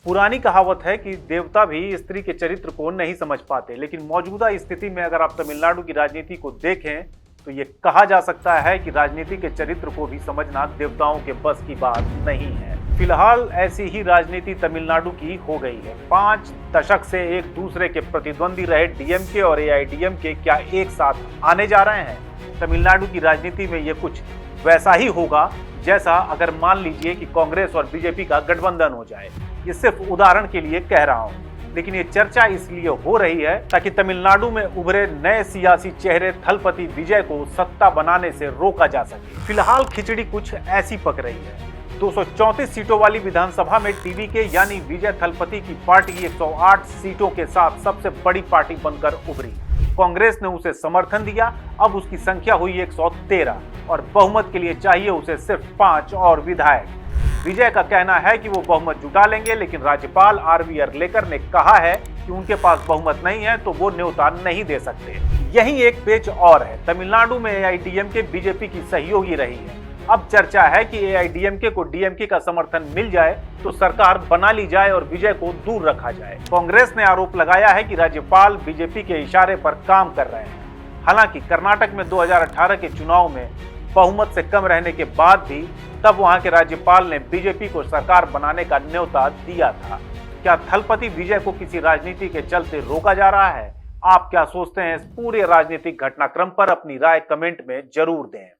पुरानी कहावत है कि देवता भी स्त्री के चरित्र को नहीं समझ पाते, लेकिन मौजूदा स्थिति में अगर आप तमिलनाडु की राजनीति को देखें तो ये कहा जा सकता है कि राजनीति के चरित्र को भी समझना देवताओं के बस की बात नहीं है। फिलहाल ऐसी ही राजनीति तमिलनाडु की हो गई है। 5 दशक से एक दूसरे के प्रतिद्वंदी रहे डीएमके और एआईडीएमके क्या एक साथ आने जा रहे हैं? तमिलनाडु की राजनीति में ये कुछ वैसा ही होगा जैसा अगर मान लीजिए कि कांग्रेस और बीजेपी का गठबंधन हो जाए। ये सिर्फ उदाहरण के लिए कह रहा हूं, लेकिन ये चर्चा इसलिए हो रही है ताकि तमिलनाडु में उभरे नए सियासी चेहरे थलपति विजय को सत्ता बनाने से रोका जा सके। फिलहाल खिचड़ी कुछ ऐसी पक रही है। 234 सीटों वाली विधानसभा में टीवीके यानी विजय थलपति की पार्टी 108 सीटों के साथ सबसे बड़ी पार्टी बनकर उभरी। कांग्रेस ने उसे समर्थन दिया, अब उसकी संख्या हुई 113 और बहुमत के लिए चाहिए उसे सिर्फ 5 और विधायक। विजय का कहना है कि वो बहुमत जुटा लेंगे, लेकिन राज्यपाल आरवी अरलेकर ने कहा है कि उनके पास बहुमत नहीं है तो वो न्योता नहीं दे सकते। यही एक पेच और है। तमिलनाडु में एआईडीएमके बीजेपी की सहयोगी रही है। अब चर्चा है कि एआईडीएमके को डीएमके का समर्थन मिल जाए तो सरकार बना ली जाए और विजय को दूर रखा जाए। कांग्रेस ने आरोप लगाया है कि राज्यपाल बीजेपी के इशारे पर काम कर रहे हैं। हालांकि कर्नाटक में 2018 के चुनाव में बहुमत से कम रहने के बाद भी तब वहां के राज्यपाल ने बीजेपी को सरकार बनाने का न्योता दिया था। क्या थलपति विजय को किसी राजनीति के चलते रोका जा रहा है? आप क्या सोचते हैं इस पूरे राजनीतिक घटनाक्रम पर? अपनी राय कमेंट में जरूर दें।